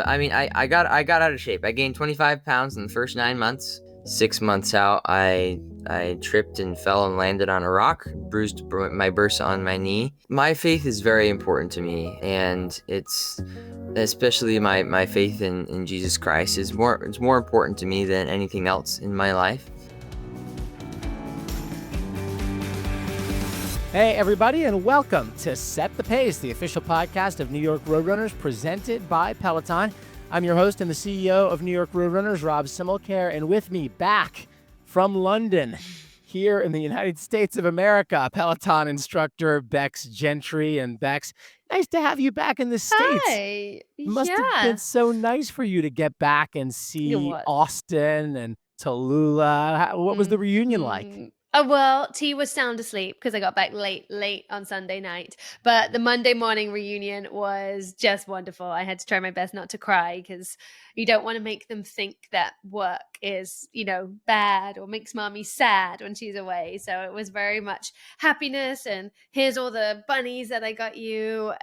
I mean, I got out of shape. I gained 25 pounds in the first 9 months. 6 months out, I tripped and fell and landed on a rock, bruised my bursa on my knee. My faith is very important to me, and it's especially my faith in Jesus Christ is it's more important to me than anything else in my life. Hey, everybody, and welcome to Set the Pace, the official podcast of New York Roadrunners presented by Peloton. I'm your host and the CEO of New York Roadrunners, Rob Simmelcare, and with me back from London, here in the United States of America, Peloton instructor Becks Gentry. And Becks, nice to have you back in the States. Hi. It must have been so nice for you to get back and see Austin and Tallulah. What was the reunion like? Oh, well, T was sound asleep because I got back late on Sunday night. But the Monday morning reunion was just wonderful. I had to try my best not to cry because you don't want to make them think that work is, bad or makes mommy sad when she's away. So it was very much happiness and here's all the bunnies that I got you.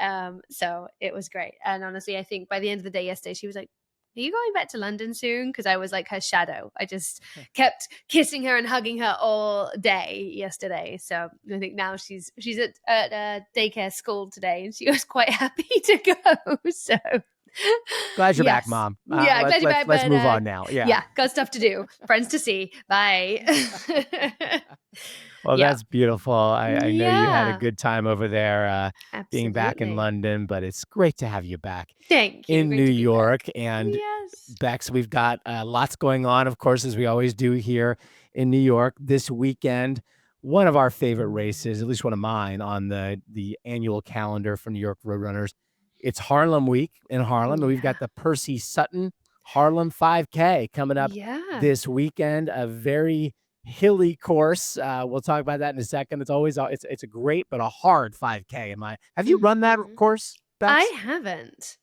So it was great. And honestly, I think by the end of the day yesterday, she was like, are you going back to London soon? Because I was like her shadow. I just kept kissing her and hugging her all day yesterday. So I think now she's at a daycare school today, and she was quite happy to go. So glad you're back, Mom. Yeah, glad you're back. Let's move on now. Yeah, got stuff to do, friends to see. Bye. Well, that's beautiful. I know you had a good time over there being back in London, but it's great to have you back. Thank you. In New York. And Becks, we've got lots going on, of course, as we always do here in New York. This weekend, one of our favorite races, at least one of mine, on the annual calendar for New York Roadrunners. It's Harlem Week in Harlem, and we've got the Percy Sutton Harlem 5K coming up this weekend, a very hilly course. We'll talk about that in a second. It's always it's a great but a hard 5K. Have you run that course, Becks? I haven't.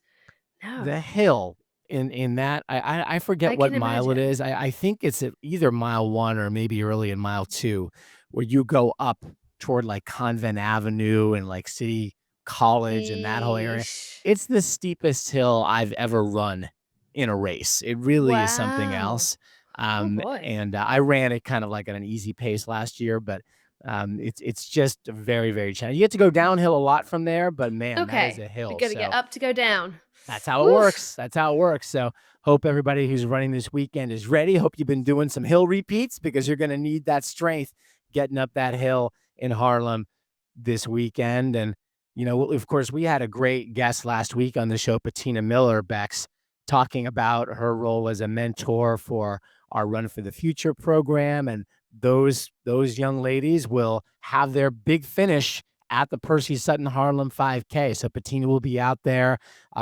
No. The hill in that I forget what mile it is. I think it's at either mile 1 or maybe early in mile 2, where you go up toward like Convent Avenue and like City College and that whole area. It's the steepest hill I've ever run in a race. It really is something else. And I ran it kind of like at an easy pace last year, but it's just very, very challenging. You get to go downhill a lot from there, but man, that is a hill. You got to get up to go down. That's how it works. That's how it works. So hope everybody who's running this weekend is ready. Hope you've been doing some hill repeats because you're going to need that strength getting up that hill in Harlem this weekend. And, of course, we had a great guest last week on the show, Patina Miller, Becks, talking about her role as a mentor for our Run for the Future program. And those young ladies will have their big finish at the Percy Sutton Harlem 5K. So Patina will be out there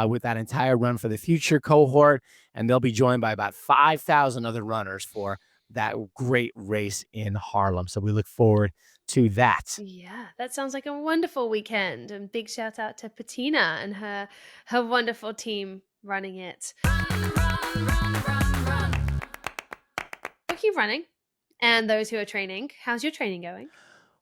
with that entire Run for the Future cohort, and they'll be joined by about 5,000 other runners for that great race in Harlem. So we look forward to that. Yeah, that sounds like a wonderful weekend. And big shout out to Patina and her wonderful team running it. Keep running. And those who are training, how's your training going?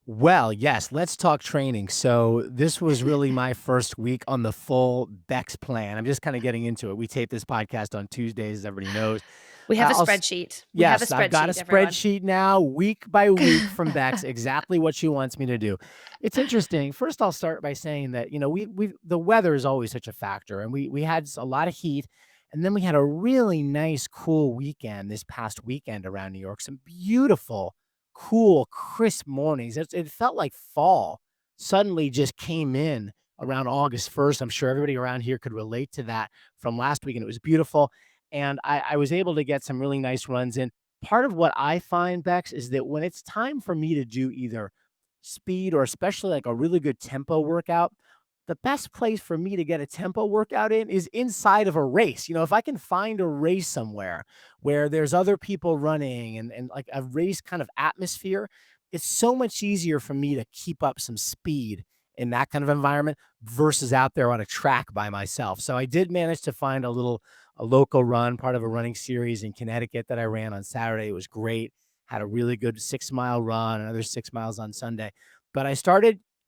Well, yes, let's talk training. So this was really my first week on the full Becks plan. I'm just kind of getting into it. We tape this podcast on Tuesdays, as everybody knows. We have a spreadsheet. I've got a spreadsheet now, week by week from Becks, exactly what she wants me to do. It's interesting. First, I'll start by saying that, the weather is always such a factor, and we had a lot of heat. And then we had a really nice, cool weekend this past weekend around New York. Some beautiful, cool, crisp mornings. It felt like fall suddenly just came in around August 1st. I'm sure everybody around here could relate to that from last week, and it was beautiful. And I was able to get some really nice runs in. Part of what I find, Becks, is that when it's time for me to do either speed or especially like a really good tempo workout, the best place for me to get a tempo workout in is inside of a race. If I can find a race somewhere where there's other people running and like a race kind of atmosphere, it's so much easier for me to keep up some speed in that kind of environment versus out there on a track by myself. So I did manage to find a local run, part of a running series in Connecticut that I ran on Saturday. It was great. Had a really good 6-mile run, another 6 miles on Sunday. But I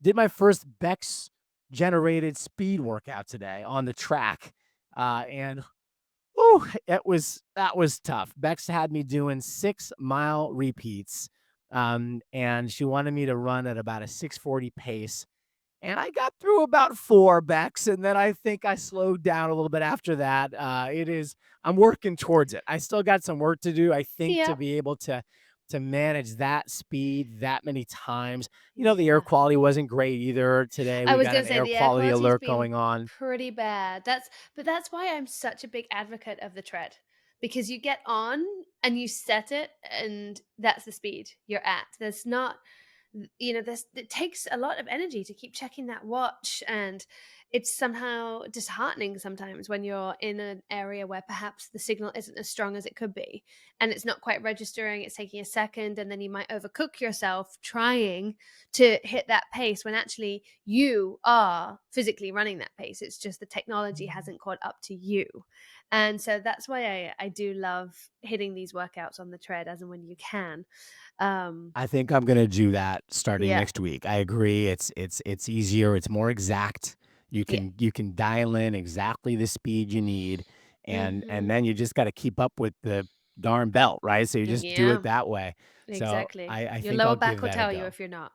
did my first Becks generated speed workout today on the track. And Whew, that was tough. Bex had me doing 6-mile repeats, and she wanted me to run at about a 6:40 pace. And I got through about 4 Becks, and then I think I slowed down a little bit after that. I'm working towards it. I still got some work to do, I think, to Yeah. be able to manage that speed that many times. The air Yeah. quality wasn't great either today. I We was got going an to say air the air quality quality's alert been going on. pretty bad. That's why I'm such a big advocate of the tread, because you get on and you set it, and that's the speed you're at. There's not, it takes a lot of energy to keep checking that watch, and it's somehow disheartening sometimes when you're in an area where perhaps the signal isn't as strong as it could be, and it's not quite registering. It's taking a second, and then you might overcook yourself trying to hit that pace when actually you are physically running that pace. It's just the technology hasn't caught up to you. And so that's why I do love hitting these workouts on the tread as and when you can. I think I'm gonna do that starting Yeah. next week. I agree. It's easier. It's more exact. You Yeah. can dial in exactly the speed you need, and Hmm. then you just got to keep up with the darn belt, right? So you just do it Yeah, that way. So exactly. I Your think lower I'll back give will that a tell you go. if you're not.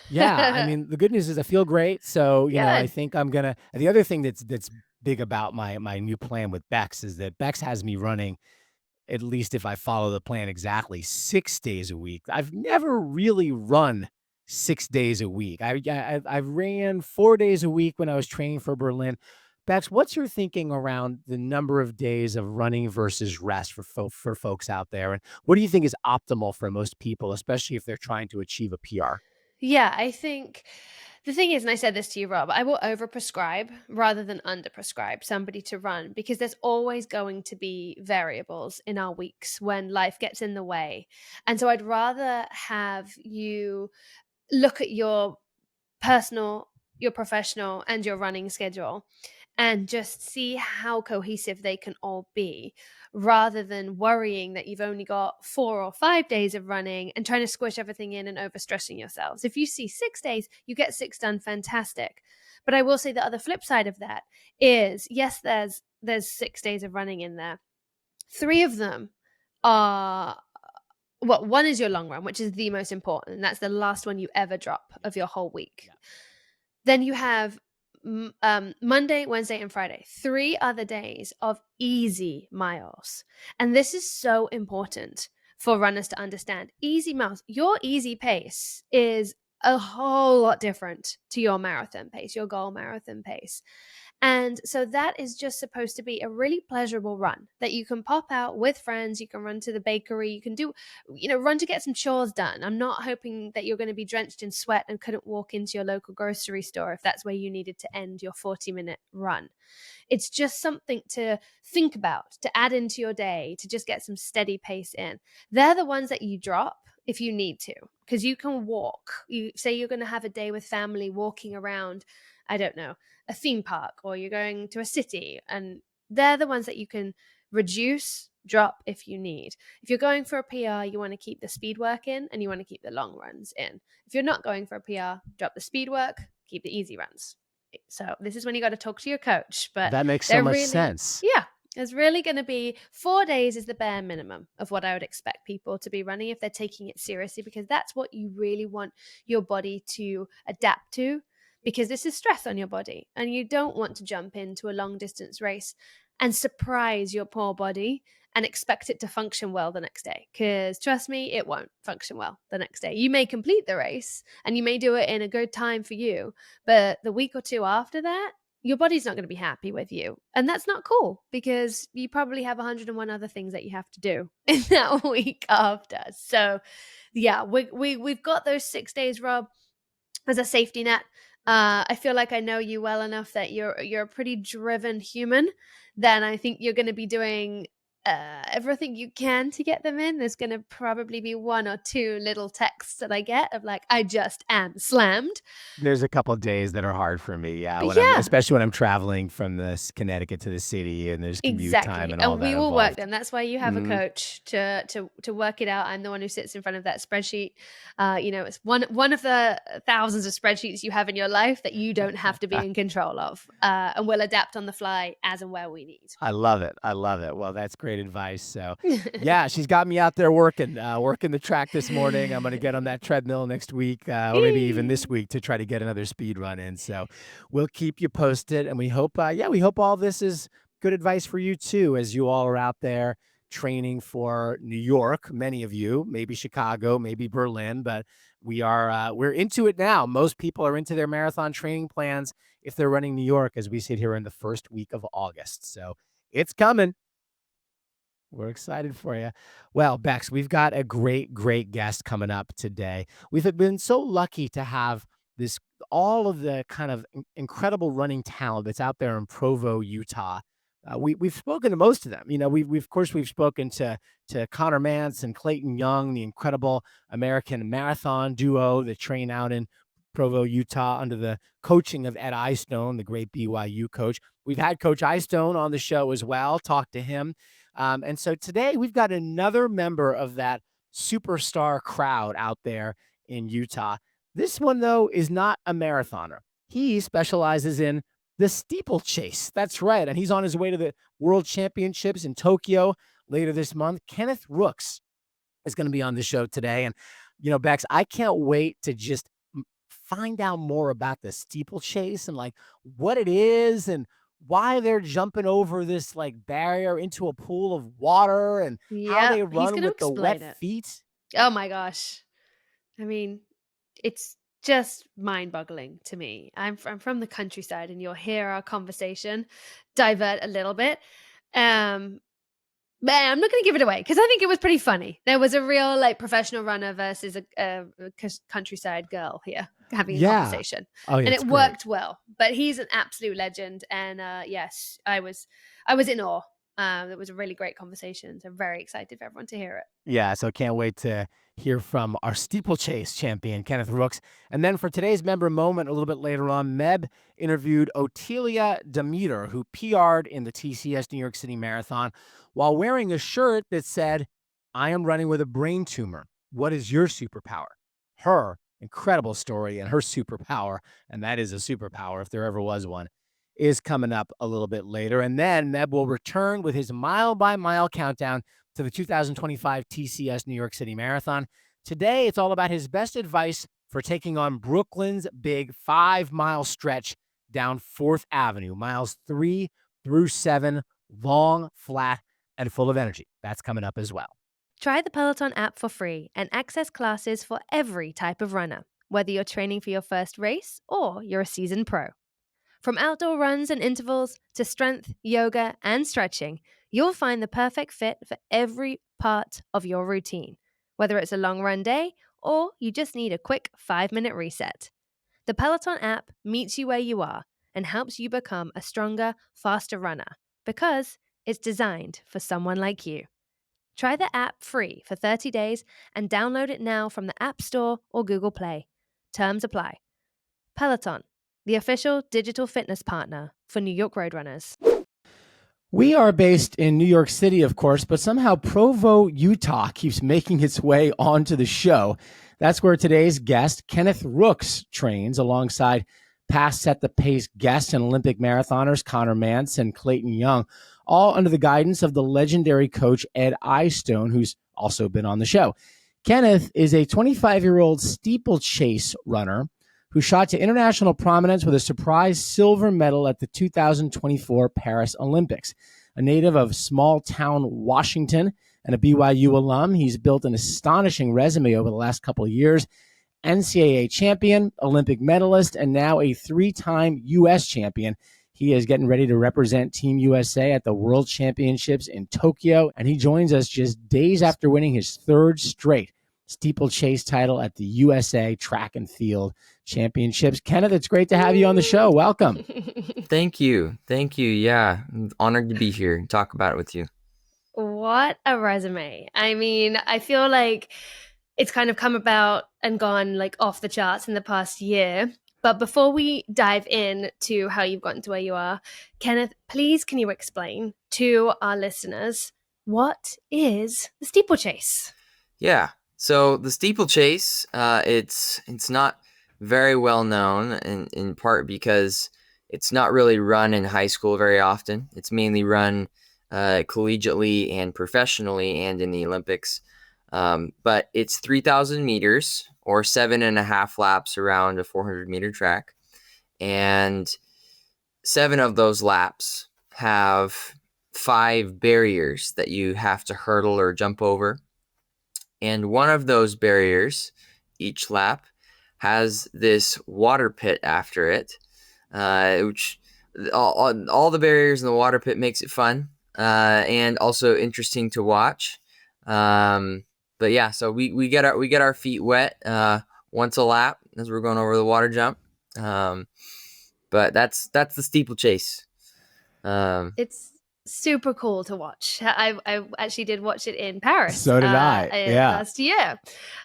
Yeah, I mean, the good news is I feel great. So, I Good. think I'm gonna. The other thing that's big about my new plan with Bex is that Bex has me running, at least if I follow the plan exactly, 6 days a week. I've never really run 6 days a week. I ran 4 days a week when I was training for Berlin. Bex, what's your thinking around the number of days of running versus rest for folks out there? And what do you think is optimal for most people, especially if they're trying to achieve a PR? Yeah, I think the thing is, and I said this to you, Rob, I will overprescribe rather than underprescribe somebody to run, because there's always going to be variables in our weeks when life gets in the way. And so I'd rather have you look at your personal, your professional, and your running schedule and just see how cohesive they can all be, rather than worrying that you've only got 4 or 5 days of running and trying to squish everything in and overstressing yourselves. If you see 6 days, you get 6 done, fantastic. But I will say the other flip side of that is, yes, there's 6 days of running in there. 3 of them are, well, one is your long run, which is the most important, and that's the last one you ever drop of your whole week. Yeah. Then you have Monday, Wednesday, and Friday, 3 other days of easy miles. And this is so important for runners to understand. Easy miles, your easy pace is a whole lot different to your marathon pace, your goal marathon pace. And so that is just supposed to be a really pleasurable run that you can pop out with friends. You can run to the bakery. You can do, run to get some chores done. I'm not hoping that you're going to be drenched in sweat and couldn't walk into your local grocery store if that's where you needed to end your 40-minute run. It's just something to think about, to add into your day, to just get some steady pace in. They're the ones that you drop if you need to, because you can walk. You say you're going to have a day with family walking around, I don't know, a theme park, or you're going to a city, and they're the ones that you can reduce, drop if you need. If you're going for a PR, you want to keep the speed work in, and you want to keep the long runs in. If you're not going for a PR, drop the speed work, keep the easy runs. So this is when you got to talk to your coach, but That makes so they're much really, sense. yeah, it's really going to be 4 days is the bare minimum of what I would expect people to be running if they're taking it seriously, because that's what you really want your body to adapt to, because this is stress on your body, and you don't want to jump into a long distance race and surprise your poor body and expect it to function well the next day, because trust me, it won't function well the next day. You may complete the race and you may do it in a good time for you, but the week or two after that, your body's not going to be happy with you. And that's not cool, because you probably have 101 other things that you have to do in that week after. So yeah, we've got those 6 days, Rob, as a safety net. I feel like I know you well enough that you're a pretty driven human. Then I think you're going to be doing everything you can to get them in. There's going to probably be one or two little texts that I get of like, I just am slammed. There's a couple of days that are hard for me. Yeah. Yeah. Especially when I'm traveling from Connecticut to the city and there's commute time and all that. And we will involved. work them. That's why you have a coach to work it out. I'm the one who sits in front of that spreadsheet. It's one of the thousands of spreadsheets you have in your life that you don't have to be in control of, and we'll adapt on the fly as and where we need. I love it. Well, that's great advice. So yeah, she's got me out there working the track this morning. I'm going to get on that treadmill next week, or maybe even this week, to try to get another speed run in. So we'll keep you posted, and we hope all this is good advice for you too, as you all are out there training for New York. Many of you, maybe Chicago, maybe Berlin, but we're into it now. Most people are into their marathon training plans if they're running New York as we sit here in the first week of August. So it's coming. We're excited for you. Well, Bex, we've got a great guest coming up today. We've been so lucky to have all of the kind of incredible running talent that's out there in Provo, Utah. We've spoken to most of them. We've spoken to Connor Mantz and Clayton Young, the incredible American marathon duo that train out in Provo, Utah, under the coaching of Ed Eyestone, the great BYU coach. We've had Coach Eyestone on the show as well, talked to him. And so today we've got another member of that superstar crowd out there in Utah. This one, though, is not a marathoner. He specializes in the steeplechase. That's right. And he's on his way to the World Championships in Tokyo later this month. Kenneth Rooks is going to be on the show today. And, Bex, I can't wait to just find out more about the steeplechase and like what it is and why they're jumping over this like barrier into a pool of water and how they run with the wet feet. Oh my gosh. I mean, it's just mind-boggling to me. I'm from the countryside, and you'll hear our conversation divert a little bit. But I'm not going to give it away because I think it was pretty funny. There was a real like professional runner versus a countryside girl here having a conversation. Oh, yeah, and it worked well. But he's an absolute legend. And yes, I was in awe. It was a really great conversation. So I'm very excited for everyone to hear it. Yeah, so can't wait to hear from our steeplechase champion, Kenneth Rooks. And then for today's member moment, a little bit later on, Meb interviewed Ottilia Demeter, who PR'd in the TCS New York City Marathon while wearing a shirt that said, "I am running with a brain tumor. What is your superpower?" Her incredible story and her superpower, and that is a superpower if there ever was one, is coming up a little bit later. And then Meb will return with his mile-by-mile countdown to the 2025 TCS New York City Marathon. Today, it's all about his best advice for taking on Brooklyn's big 5-mile stretch down 4th Avenue, miles 3 through 7, long, flat, and full of energy. That's coming up as well. Try the Peloton app for free and access classes for every type of runner, whether you're training for your first race or you're a seasoned pro. From outdoor runs and intervals to strength, yoga, and stretching, you'll find the perfect fit for every part of your routine, whether it's a long run day or you just need a quick 5-minute reset. The Peloton app meets you where you are and helps you become a stronger, faster runner because it's designed for someone like you. Try the app free for 30 days and download it now from the App Store or Google Play. Terms apply. Peloton, the official digital fitness partner for New York Roadrunners. We are based in New York City, of course, but somehow Provo, Utah keeps making its way onto the show. That's where today's guest, Kenneth Rooks, trains alongside past Set the Pace guests and Olympic marathoners Connor Mantz and Clayton Young, all under the guidance of the legendary coach Ed Eyestone, who's also been on the show. Kenneth is a 25-year-old steeplechase runner who shot to international prominence with a surprise silver medal at the 2024 Paris Olympics. A native of small-town Washington and a BYU alum, he's built an astonishing resume over the last couple of years. NCAA champion, Olympic medalist, and now a 3-time U.S. champion. He is getting ready to represent Team USA at the World Championships in Tokyo, and he joins us just days after winning his 3rd straight steeplechase title at the USA Track and Field Championships. Kenneth, it's great to have you on the show. Welcome. Thank you. Yeah, I'm honored to be here and talk about it with you. What a resume. I mean, I feel like it's kind of come about and gone like off the charts in the past year. But before we dive in to how you've gotten to where you are, Kenneth, please can you explain to our listeners what is the steeplechase? Yeah. So the steeplechase, it's not very well known in part because it's not really run in high school very often. It's mainly run collegiately and professionally and in the Olympics. But it's 3,000 meters or 7.5 laps around a 400-meter track. And 7 of those laps have 5 barriers that you have to hurdle or jump over. And one of those barriers, each lap, has this water pit after it, which all the barriers in the water pit makes it fun and also interesting to watch. But yeah, so we get our feet wet once a lap as we're going over the water jump. But that's the steeplechase. It's super cool to watch. I actually did watch it in Paris. So did I. Yeah. Last year.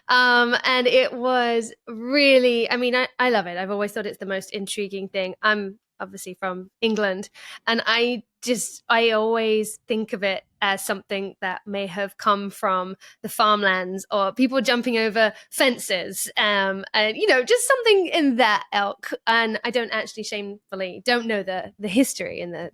And it was really, I mean, I love it. I've always thought it's the most intriguing thing. I'm obviously from England, and I always think of it as something that may have come from the farmlands or people jumping over fences, and just something in that ilk. And I don't actually shamefully don't know the history and the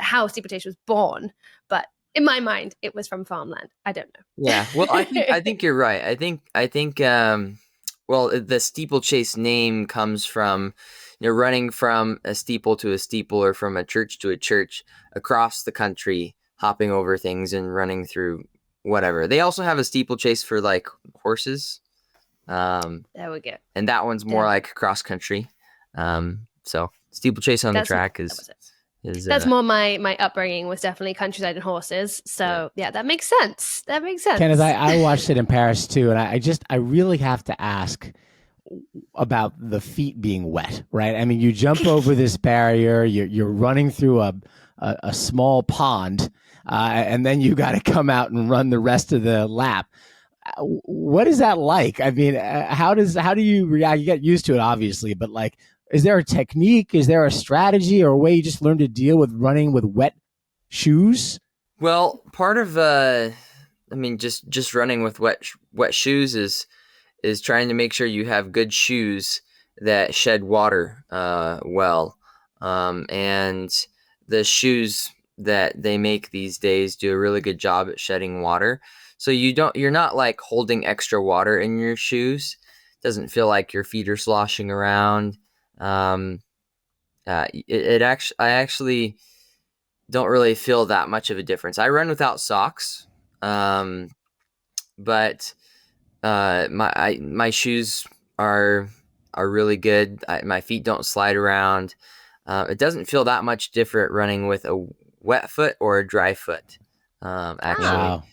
how steeplechase was born, but in my mind it was from farmland. I don't know. Yeah, well, I think you're right. I think well, the steeplechase name comes from running from a steeple to a steeple or from a church to a church across the country, hopping over things and running through whatever. They also have a steeplechase for like horses. There we go. And that one's more like cross country. So steeplechase on the track is that's more my upbringing was definitely countryside and horses. So yeah, that makes sense. Kenneth, I watched it in Paris too, and I really have to ask about the feet being wet, right? I mean, you jump over this barrier, you're running through a small pond, and then you got to come out and run the rest of the lap. What is that like? I mean, how do you react? You get used to it, obviously, but like, is there a technique? Is there a strategy or a way you just learn to deal with running with wet shoes? Well, part of just running with wet shoes is trying to make sure you have good shoes that shed water well. And the shoes that they make these days do a really good job at shedding water. So you're not like holding extra water in your shoes. It doesn't feel like your feet are sloshing around. I actually don't really feel that much of a difference. I run without socks. But my shoes are really good. My feet don't slide around. It doesn't feel that much different running with a wet foot or a dry foot. Actually.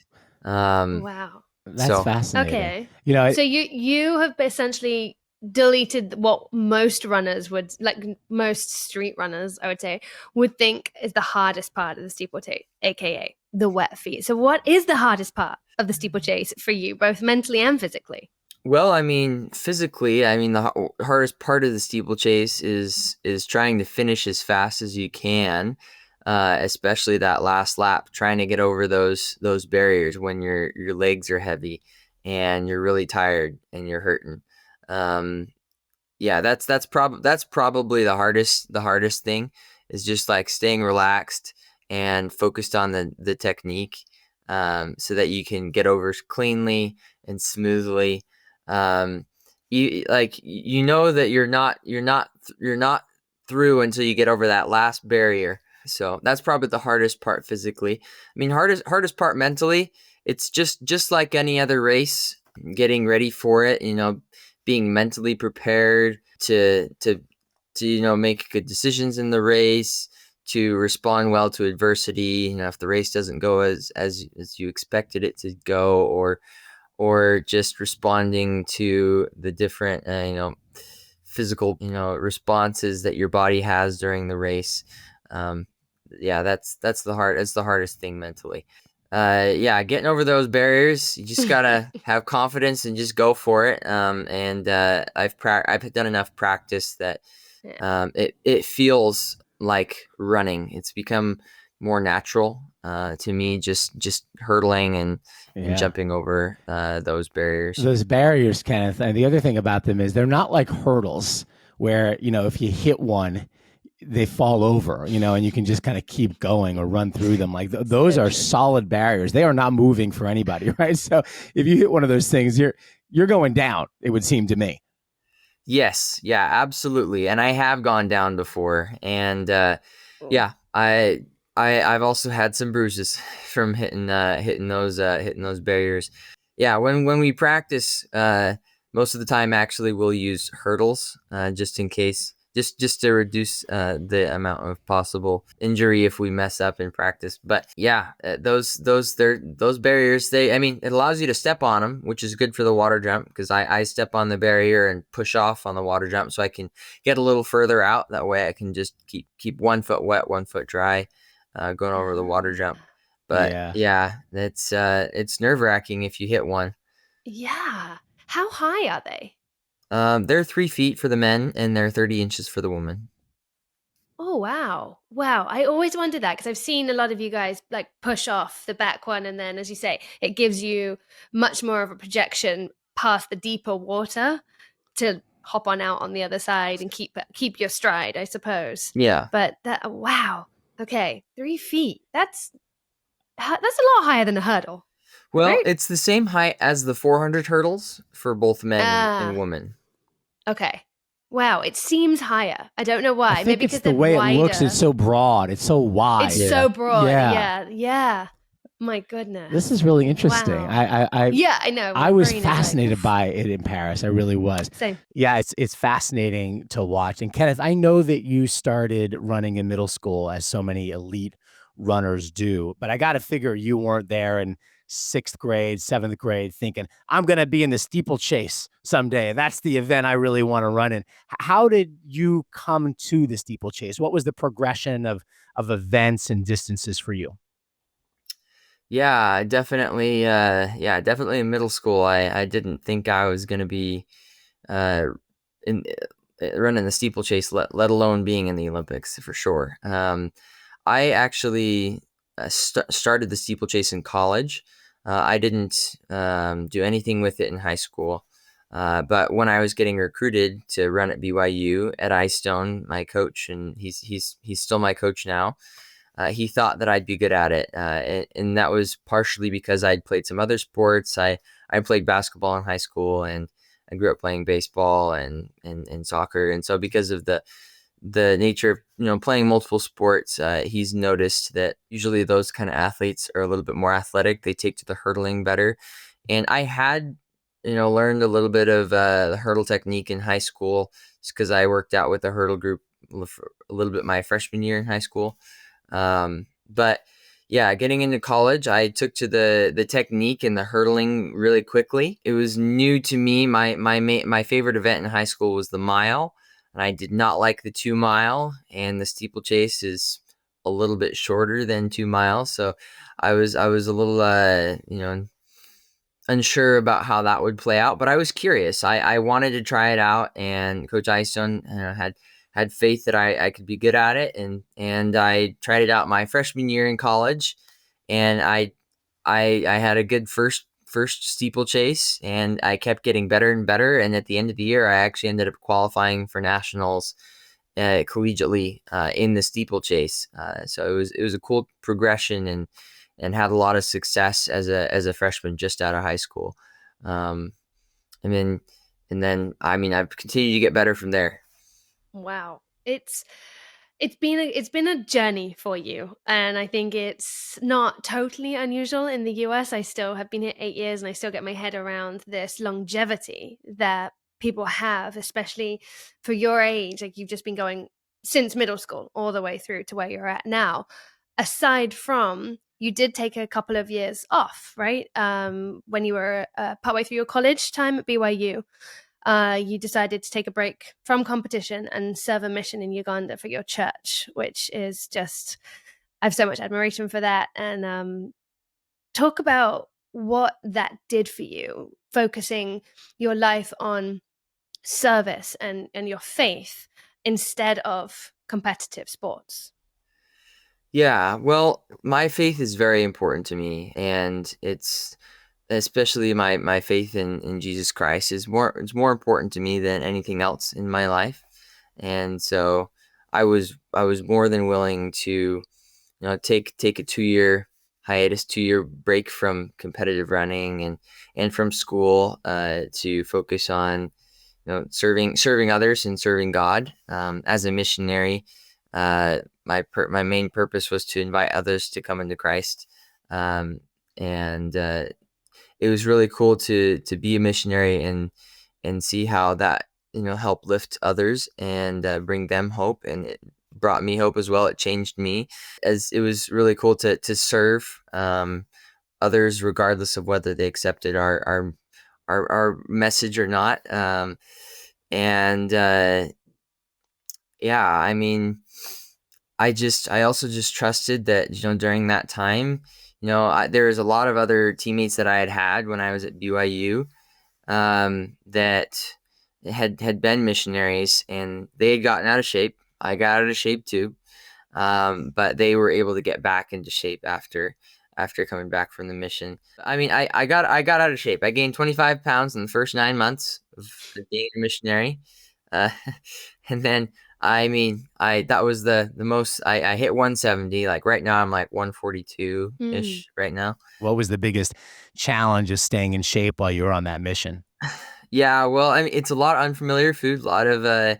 Wow. That's fascinating. Okay. So you have essentially deleted what most runners would, like most street runners, I would say, would think is the hardest part of the steeplechase, aka the wet feet. So what is the hardest part of the steeplechase for you, both mentally and physically? Well, I mean, physically, the hardest part of the steeplechase is trying to finish as fast as you can, especially that last lap, trying to get over those barriers when your legs are heavy and you're really tired and you're hurting. Yeah, that's probably the hardest thing is just like staying relaxed and focused on the technique, so that you can get over cleanly and smoothly. That you're not through until you get over that last barrier. So that's probably the hardest part physically. I mean, hardest part mentally, it's just like any other race, getting ready for it, being mentally prepared to make good decisions in the race, to respond well to adversity. If the race doesn't go as you expected it to go, or just responding to the different physical responses that your body has during the race. Yeah, that's the hardest thing mentally. Getting over those barriers, you just gotta have confidence and just go for it. I've done enough practice that Yeah. it feels like running. It's become more natural to me, just hurdling and Yeah. jumping over those barriers. Those barriers, Kenneth, and the other thing about them is they're not like hurdles where, if you hit one, they fall over, and you can just kind of keep going or run through them. Like those are solid barriers. They are not moving for anybody, right? So if you hit one of those things, you're going down, it would seem to me. Yes, yeah, absolutely. And I have gone down before, and yeah, I've also had some bruises from hitting those barriers. Yeah, when we practice, most of the time actually we'll use hurdles, just in case, just to reduce the amount of possible injury if we mess up in practice. But yeah, those barriers, I mean, it allows you to step on them, which is good for the water jump, because I step on the barrier and push off on the water jump so I can get a little further out. That way I can just keep 1 foot wet, 1 foot dry, going over the water jump. But Yeah. yeah, it's nerve-wracking if you hit one. Yeah. How high are they? They're 3 feet for the men and they're 30 inches for the women. Oh, wow. Wow. I always wondered that because I've seen a lot of you guys like push off the back one. And then, as you say, it gives you much more of a projection past the deeper water to hop on out on the other side and keep your stride, I suppose. Yeah. But wow. Okay. 3 feet. That's a lot higher than a hurdle. Well, Right? it's the same height as the 400 hurdles for both men and women. Okay. Wow. It seems higher. I don't know why. I think Maybe it's because the they're way it wider. looks. It's so broad. It's so wide. It's so broad. Yeah. Yeah. My goodness. This is really interesting. Wow. I Yeah, I know. I My was brain is like, fascinated by it in Paris. I really was. same. Yeah, it's fascinating to watch. And Kenneth, I know that you started running in middle school, as so many elite runners do, but I got to figure you weren't there in 6th grade, 7th grade thinking, I'm going to be in the steeplechase someday. That's the event I really want to run in. How did you come to the steeplechase? What was the progression of events and distances for you? Yeah, definitely in middle school. I didn't think I was going to be uh, in running the steeplechase, let alone being in the Olympics for sure. I actually started the steeplechase in college. I didn't do anything with it in high school. But when I was getting recruited to run at BYU, Ed Eyestone, my coach, and he's still my coach now, he thought that I'd be good at it. And that was partially because I'd played some other sports. I played basketball in high school, and I grew up playing baseball and soccer. And so because of the nature of playing multiple sports, he's noticed that usually those kind of athletes are a little bit more athletic. They take to the hurdling better, and I had learned a little bit of the hurdle technique in high school, just because I worked out with the hurdle group for a little bit my freshman year in high school. But yeah, getting into college, I took to the technique and the hurdling really quickly. It was new to me. My favorite event in high school was the mile, and I did not like the 2 mile. And the steeplechase is a little bit shorter than 2 miles, so I was a little unsure about how that would play out. But I was curious. I wanted to try it out, and Coach Eyestone had faith that I could be good at it, and I tried it out my freshman year in college, and I had a good first steeplechase, and I kept getting better and better, and at the end of the year I actually ended up qualifying for nationals collegiately in the steeplechase. So it was a cool progression, and had a lot of success as a freshman just out of high school. And then I mean, I've continued to get better from there. Wow. It's been a journey for you, and I think it's not totally unusual in the US. I still have been here 8 years, and I still get my head around this longevity that people have, especially for your age. Like, you've just been going since middle school all the way through to where you're at now. Aside from, you did take a couple of years off, right? When you were partway through your college time at BYU. You decided to take a break from competition and serve a mission in Uganda for your church, which is just, I have so much admiration for that. And talk about what that did for you, focusing your life on service and your faith instead of competitive sports. Yeah, well, my faith is very important to me, and it's especially my faith in Jesus Christ it's more important to me than anything else in my life. And so I was more than willing to take a 2-year hiatus, 2-year break from competitive running and from school to focus on serving others and serving God as a missionary. My main purpose was to invite others to come into Christ, and it was really cool to be a missionary and see how that helped lift others and bring them hope, and it brought me hope as well. It changed me, as it was really cool to serve others regardless of whether they accepted our message or not. And yeah, I mean, I also just trusted that during that time, there was a lot of other teammates that I had when I was at BYU that had been missionaries, and they had gotten out of shape. I got out of shape too, but they were able to get back into shape after coming back from the mission. I mean, I got out of shape. I gained 25 pounds in the first 9 months of being a missionary, uh, and then I mean, that was the most I hit 170. Like right now, I'm like 142 ish right now. What was the biggest challenge of staying in shape while you were on that mission? Yeah, well, I mean, it's a lot of unfamiliar food, a lot of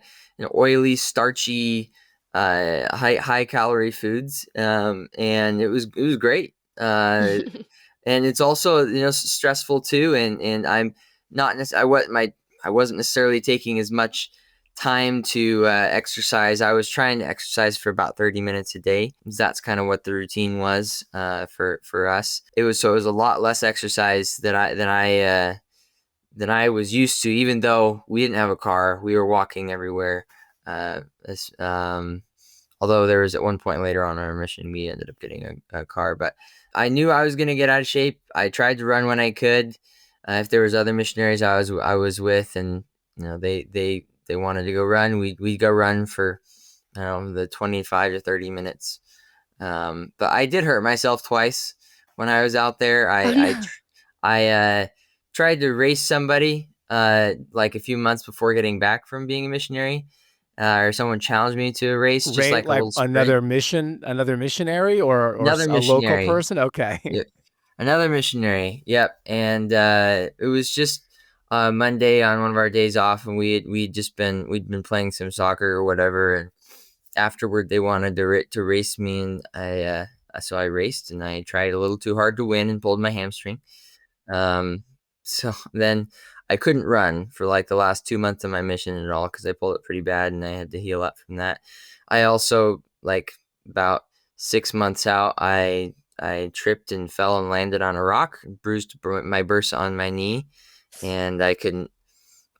oily, starchy, high calorie foods, and it was great. And it's also stressful too, and I'm not I wasn't necessarily taking as much time to exercise. I was trying to exercise for about 30 minutes a day. That's kind of what the routine was for us. It was a lot less exercise than I was used to, even though we didn't have a car. We were walking everywhere. Although there was at one point later on our mission, we ended up getting a car. But I knew I was going to get out of shape. I tried to run when I could. If there was other missionaries I was with, and they wanted to go run, we'd go run for the 25 to 30 minutes. But I did hurt myself twice when I was out there. I tried to race somebody like a few months before getting back from being a missionary, or someone challenged me to a race, just like a little sprint. another missionary or Another a local missionary. person. Okay. Yep. Another missionary. Yep. And it was just Monday on one of our days off, and we'd been playing some soccer or whatever, and afterward they wanted to race me, and so I raced, and I tried a little too hard to win and pulled my hamstring. So then I couldn't run for like the last 2 months of my mission at all, because I pulled it pretty bad and I had to heal up from that. I also, like, about 6 months out, I tripped and fell and landed on a rock, bruised my bursa on my knee, and then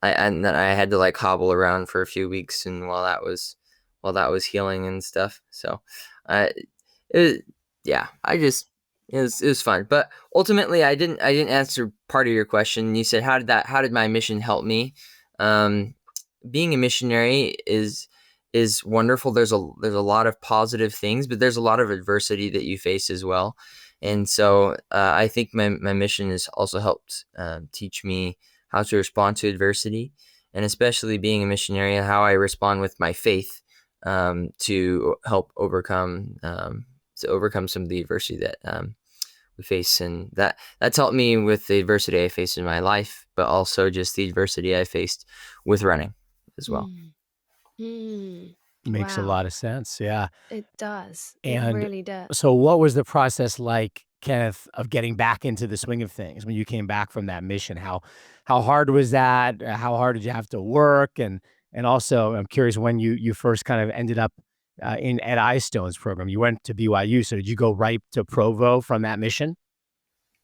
I had to like hobble around for a few weeks, and while that was healing and stuff. So it was fun. But ultimately I didn't answer part of your question. You said how did my mission help me? Being a missionary is wonderful. There's a lot of positive things, but there's a lot of adversity that you face as well. And so I think my mission has also helped teach me how to respond to adversity, and especially being a missionary, and how I respond with my faith to help overcome some of the adversity that we face. And that's helped me with the adversity I faced in my life, but also just the adversity I faced with running as well. Makes a lot of sense. Yeah. It does. And it really does. So what was the process like, Kenneth, of getting back into the swing of things when you came back from that mission? How hard was that? How hard did you have to work? And also, I'm curious, when you first kind of ended up in Ed Eyestone's program. You went to BYU, so did you go right to Provo from that mission?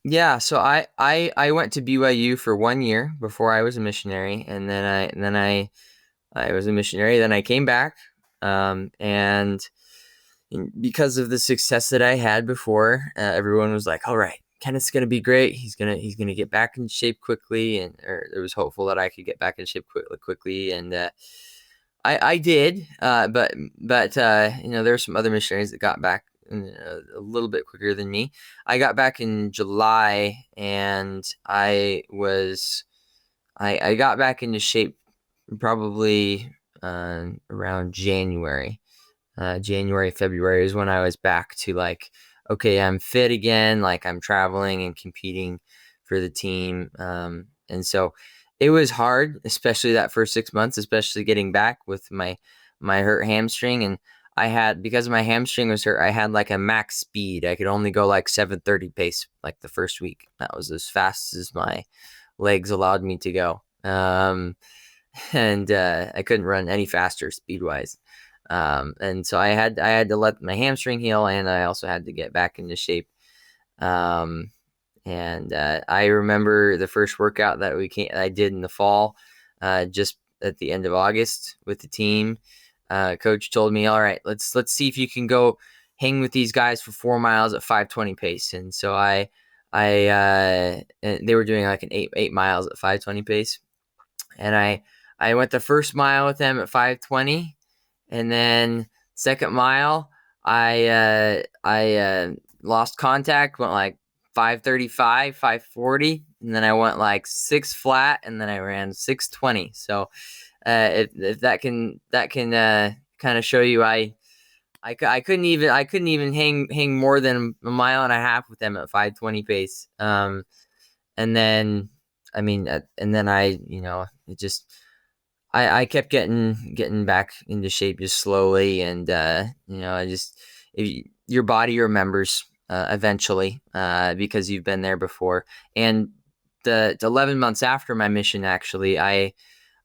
Yeah, so I went to BYU for 1 year before I was a missionary, and then I was a missionary. Then I came back, and because of the success that I had before, everyone was like, "All right, Kenneth's gonna be great. He's gonna get back in shape quickly, and or it was hopeful that I could get back in shape quickly, and I did. But there were some other missionaries that got back a little bit quicker than me. I got back in July, and I got back into shape probably around January. January, February is when I was back to like, okay, I'm fit again. Like I'm traveling and competing for the team. And so it was hard, especially that first 6 months, especially getting back with my hurt hamstring. And because my hamstring was hurt, I had like a max speed. I could only go like 7:30 pace, like the first week. That was as fast as my legs allowed me to go. And I couldn't run any faster speed wise. And so I had to let my hamstring heal, and I also had to get back into shape. And I remember the first workout that I did in the fall, just at the end of August with the team. Coach told me, all right, let's see if you can go hang with these guys for 4 miles at 5:20 pace. And so and they were doing like an 8 miles at 5:20 pace. And I went the first mile with them at 5:20, and then second mile, I lost contact, went like 5:35, 5:40, and then I went like 6 flat, and then I ran 6:20. So if that can kind of show you, I couldn't even hang more than a mile and a half with them at 5:20 pace. And then it just. I kept getting back into shape just slowly, and your body remembers eventually because you've been there before. And the 11 months after my mission, actually, I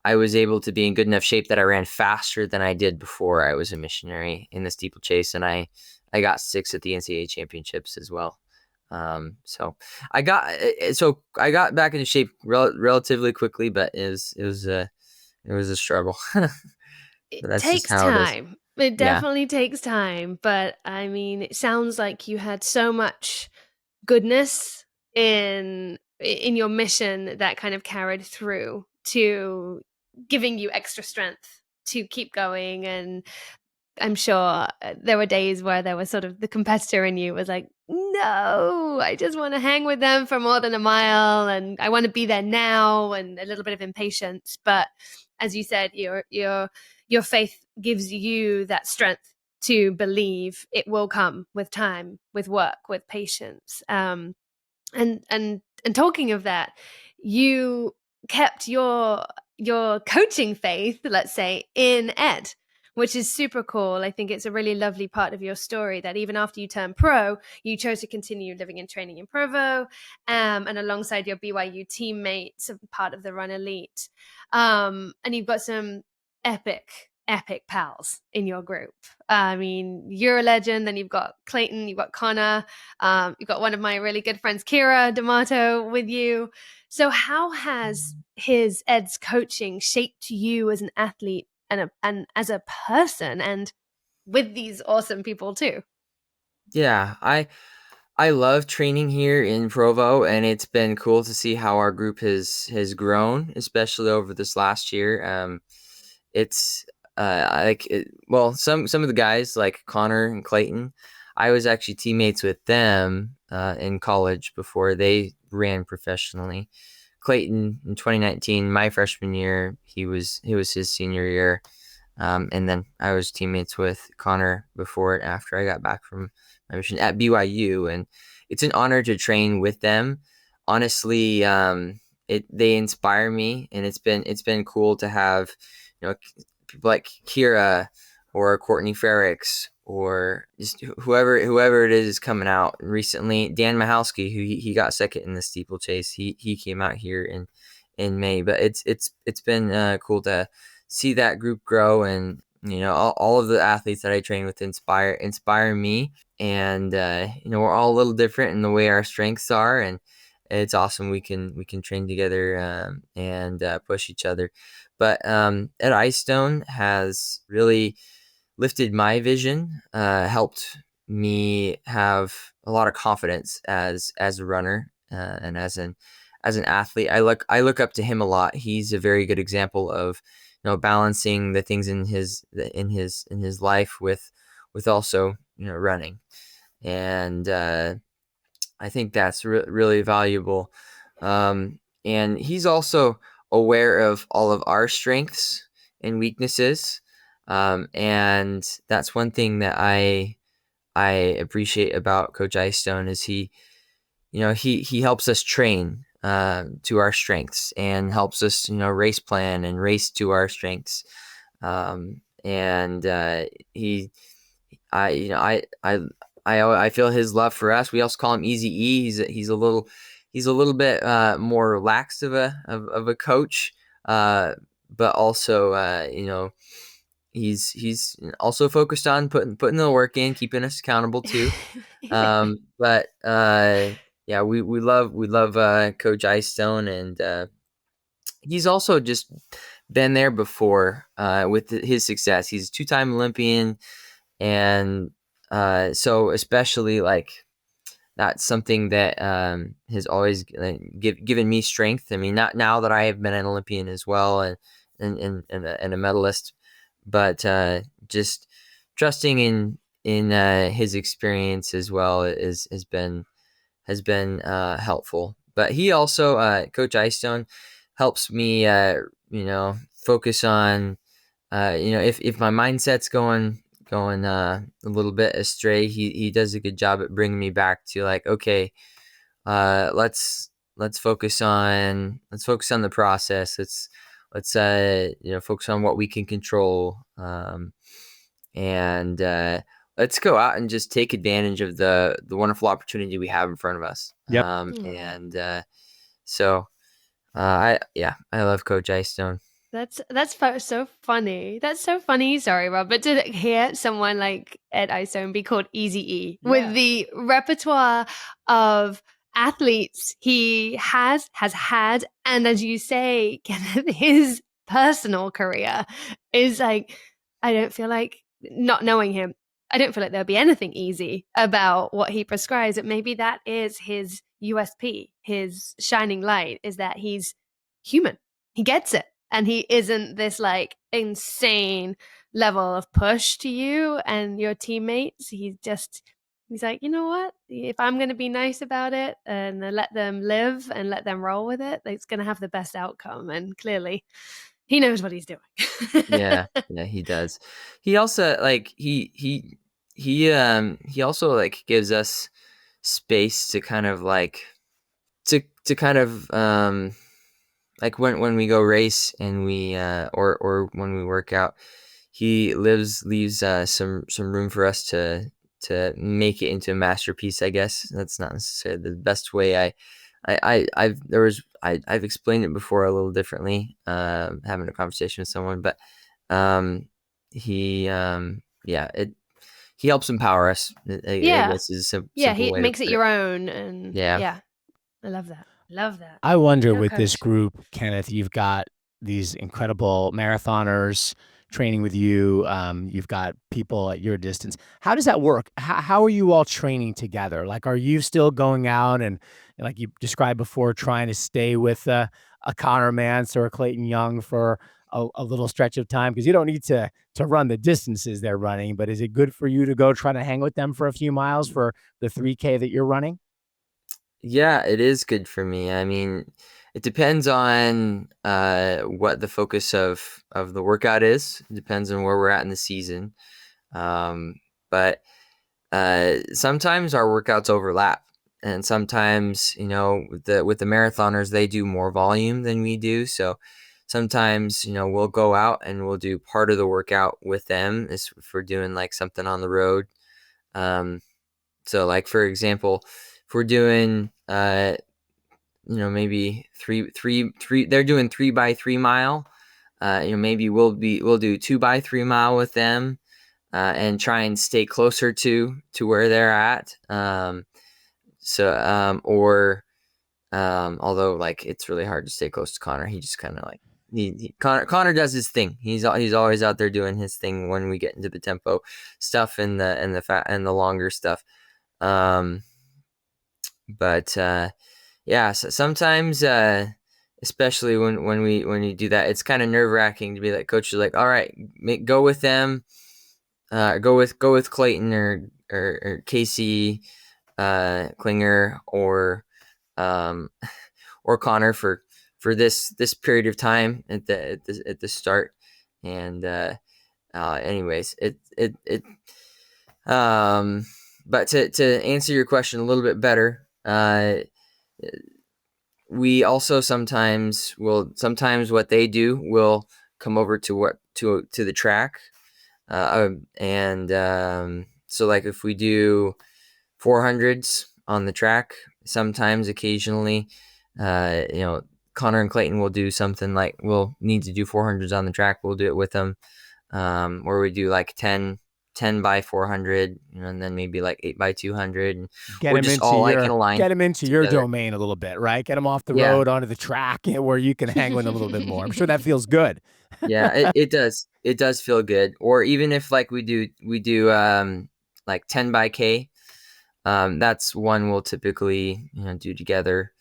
was able to be in good enough shape that I ran faster than I did before I was a missionary in the steeplechase, and I got 6th at the NCAA championships as well. So I got back into shape relatively quickly, but it was a struggle. It takes time. It definitely takes time. But I mean, it sounds like you had so much goodness in your mission that kind of carried through to giving you extra strength to keep going. And I'm sure there were days where there was sort of the competitor in you was like, no, I just want to hang with them for more than a mile, and I want to be there now, and a little bit of impatience. But as you said, your faith gives you that strength to believe it will come with time, with work, with patience. And talking of that, you kept your coaching faith, let's say, in Ed, which is super cool. I think it's a really lovely part of your story that even after you turned pro, you chose to continue living and training in Provo, and alongside your BYU teammates, part of the Run Elite. And you've got some epic pals in your group. I mean, you're a legend. Then you've got Clayton, you've got Connor, you've got one of my really good friends, Kira D'Amato, with you. So how has Ed's coaching shaped you as an athlete and as a person, and with these awesome people too? Yeah, I love training here in Provo, and it's been cool to see how our group has grown, especially over this last year. It's some of the guys like Connor and Clayton, I was actually teammates with them in college before they ran professionally. Clayton in 2019, my freshman year, he was his senior year. And then I was teammates with Connor before and after I got back from my mission at BYU, and it's an honor to train with them. Honestly, they inspire me, and it's been cool to have, people like Kira or Courtney Frericks or just whoever it is coming out recently. Dan Michalski, who he got second in the steeplechase, he came out here in May. But it's been cool to see that group grow, and all of the athletes that I train with inspire me, and we're all a little different in the way our strengths are, and it's awesome we can train together and push each other. But Ed Eyestone has really lifted my vision, helped me have a lot of confidence as a runner and as an athlete. I look up to him a lot. He's a very good example of balancing the things in his life with also running, and I think that's really valuable. And he's also aware of all of our strengths and weaknesses, and that's one thing that I appreciate about Coach Eyestone is he helps us train to our strengths and helps us race plan and race to our strengths. And he I you know I feel his love for us. We also call him Easy E. He's a little bit more lax of a coach, but also he's also focused on putting the work in, keeping us accountable too. But yeah, we love Coach Eyestone, and he's also just been there before with his success. He's a 2-time Olympian, and so especially like that's something that has always given me strength. I mean, not now that I have been an Olympian as well and a medalist, but just trusting in his experience as well has been helpful. But he also Coach Eyestone helps me focus on if my mindset's going a little bit astray. He does a good job at bringing me back to like, okay, let's focus on the process. Let's focus on what we can control, and let's go out and just take advantage of the wonderful opportunity we have in front of us. Yep. And so I love Coach Eyestone. That's so funny. That's so funny. Sorry, Rob, but to hear someone like Ed Eyestone be called Easy E with the repertoire of athletes he has had, and as you say, Kenneth, his personal career is like, I don't feel like, not knowing him, I don't feel like there'll be anything easy about what he prescribes. But maybe that is his USP, his shining light, is that he's human. He gets it. And he isn't this like insane level of push to you and your teammates. He's like, you know what? If I'm going to be nice about it and let them live and let them roll with it, it's going to have the best outcome. And clearly he knows what he's doing. yeah, he does. He also like, he also like gives us space to kind of like, to kind of, like when we go race and we or when we work out, he leaves some room for us to make it into a masterpiece. I guess that's not necessarily the best way. I've explained it before a little differently, having a conversation with someone, but he helps empower us. I guess is a he way makes to it put your own, and I love that. I wonder Your with this coach. group, Kenneth, you've got these incredible marathoners training with you. You've got people at your distance. How does that work? How are you all training together? Like, are you still going out and like you described before, trying to stay with a Connor Mantz or a Clayton Young for a little stretch of time? Because you don't need to run the distances they're running, but is it good for you to go try to hang with them for a few miles for the 3K that you're running? Yeah, it is good for me. I mean, it depends on what the focus of the workout is. It depends on where we're at in the season. But sometimes our workouts overlap, and sometimes with the marathoners, they do more volume than we do. So sometimes we'll go out and we'll do part of the workout with them if we're doing like something on the road. So like for example, if we're doing maybe three they're doing 3x3 mile, maybe we'll do 2x3 mile with them, and try and stay closer to where they're at. Although like it's really hard to stay close to Connor. He just kind of like Connor does his thing. He's always out there doing his thing when we get into the tempo stuff and the fat and the longer stuff. But yeah, so sometimes, especially when we do that, it's kind of nerve wracking to be like, coach is like, all right, go with them, go with Clayton or Casey, Klinger um, or Connor for this period of time at the start. And anyways, but to answer your question a little bit better, we also sometimes what they do will come over to the track, and so like if we do 400s on the track, sometimes occasionally, Connor and Clayton will do something like we'll need to do 400s on the track. We'll do it with them, where we do like 10 by 400, and then maybe like 8 by 200. And we're just all like in a line. Get them into your together. domain a little bit, right? Get them off the Yeah. road onto the track where you can hang with them a little bit more. I'm sure that feels good. Yeah, it does. It does feel good. Or even if like we do like 10 by K, that's one we'll typically do together.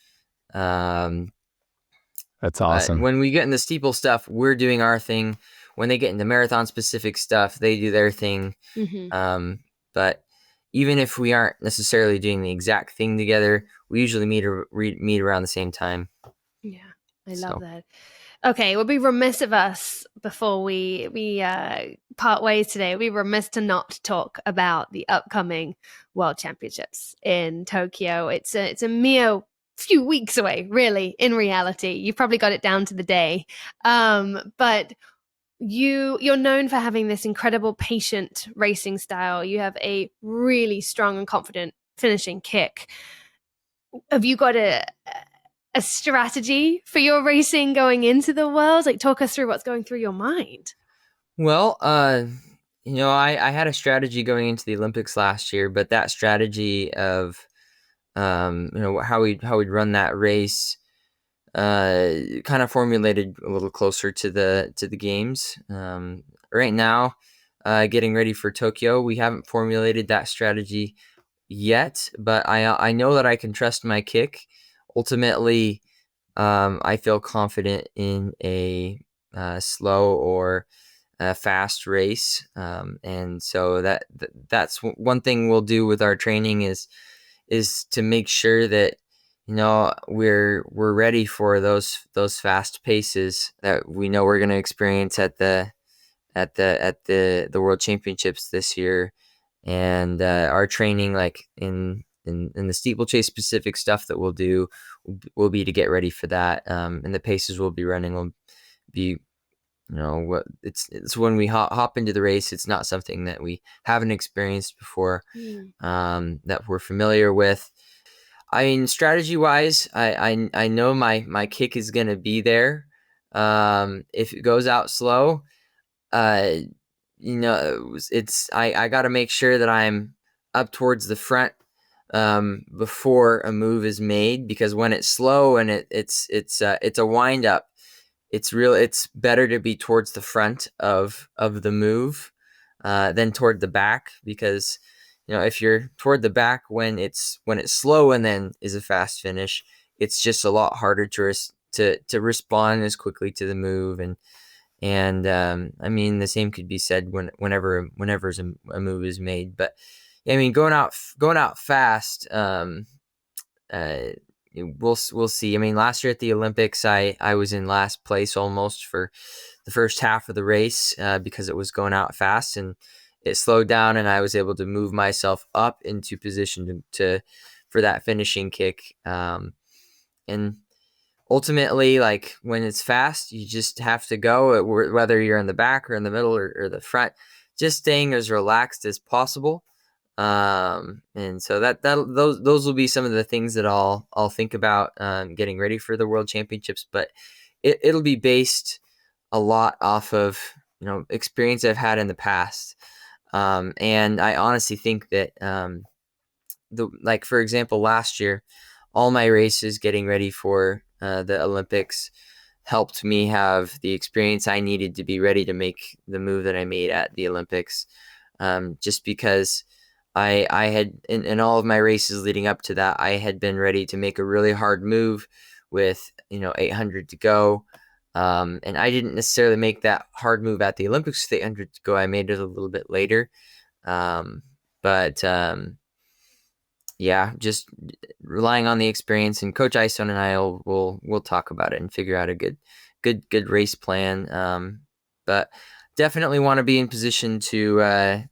That's awesome. When we get in the steeple stuff, we're doing our thing. When they get into marathon specific stuff, they do their thing. Mm-hmm. But even if we aren't necessarily doing the exact thing together, we usually meet around the same time. Yeah, I love that. Okay, it would be remiss of us before we part ways today. It would be remiss to not talk about the upcoming World Championships in Tokyo. It's a mere few weeks away, really. In reality, you've probably got it down to the day, but you're known for having this incredible patient racing style. You have a really strong and confident finishing kick. Have you got a strategy for your racing going into the World? Like, talk us through what's going through your mind. Well, I had a strategy going into the Olympics last year, but that strategy of how we'd run that race kind of formulated a little closer to the games. Right now, getting ready for Tokyo, we haven't formulated that strategy yet, but I know that I can trust my kick. Ultimately, I feel confident in a slow or a fast race, and so that's one thing we'll do with our training is to make sure that we're ready for those fast paces that we know we're going to experience at the World Championships this year. And our training, like in the steeplechase specific stuff that we'll do, will be to get ready for that. And the paces we'll be running will be, what it's when we hop into the race. It's not something that we haven't experienced before, that we're familiar with. I mean, strategy wise, I know my kick is gonna be there. If it goes out slow, it's I got to make sure that I'm up towards the front before a move is made, because when it's slow and it's a wind up, it's better to be towards the front of the move than toward the back, because if you're toward the back when it's slow and then is a fast finish, it's just a lot harder to respond as quickly to the move. And I mean, the same could be said whenever a move is made. But I mean, going out fast, we'll see. I mean, last year at the Olympics, I was in last place almost for the first half of the race because it was going out fast, and it slowed down, and I was able to move myself up into position for that finishing kick. And ultimately, like when it's fast, you just have to go, whether you're in the back or in the middle or the front, just staying as relaxed as possible. And so those will be some of the things that I'll think about getting ready for the World Championships. But it'll be based a lot off of experience I've had in the past. And I honestly think that for example, last year, all my races getting ready for the Olympics helped me have the experience I needed to be ready to make the move that I made at the Olympics. Just because I had in all of my races leading up to that, I had been ready to make a really hard move with 800 to go. And I didn't necessarily make that hard move at the Olympics with 800 to go. I made it a little bit later. But yeah, just relying on the experience, and Coach Eyestone and I will talk about it and figure out a good race plan. But definitely want to be in position to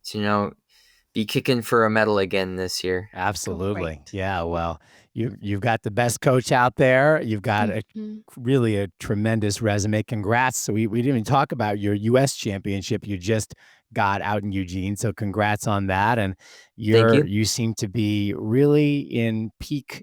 be kicking for a medal again this year. Absolutely. Great. Yeah. Well, you've got the best coach out there. You've got really a tremendous resume. Congrats. So we didn't even talk about your U.S. championship you just got out in Eugene. So congrats on that. And Thank you. you seem to be really in peak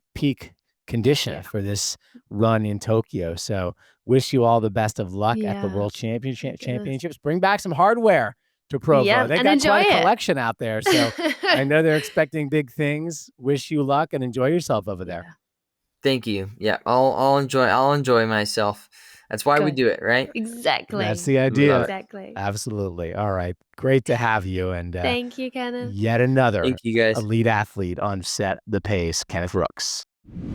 condition for this run in Tokyo. So wish you all the best of luck at the World Championships. Bring back some hardware to Provo. Yeah, They and got enjoy quite a it. collection out there. So I know they're expecting big things. Wish you luck and enjoy yourself over there. Thank you. Yeah, I'll enjoy myself. That's why we do it, right? Exactly. That's the idea. Exactly. Absolutely. All right. Great to have you. And thank you, Kenneth. yet another Thank you, guys. elite athlete on Set the Pace, Kenneth Rooks.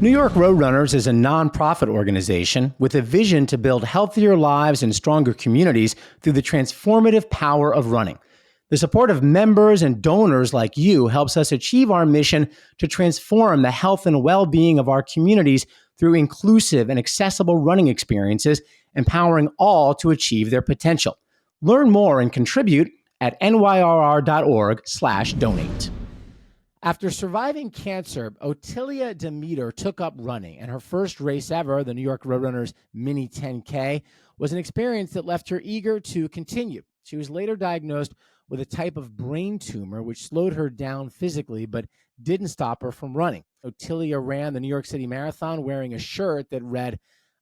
New York Roadrunners is a nonprofit organization with a vision to build healthier lives and stronger communities through the transformative power of running. The support of members and donors like you helps us achieve our mission to transform the health and well-being of our communities through inclusive and accessible running experiences, empowering all to achieve their potential. Learn more and contribute at nyrr.org/donate. After surviving cancer, Ottilia Demeter took up running, and her first race ever, the New York Roadrunners Mini 10K, was an experience that left her eager to continue. She was later diagnosed with a type of brain tumor, which slowed her down physically, but didn't stop her from running. Ottilia ran the New York City Marathon wearing a shirt that read,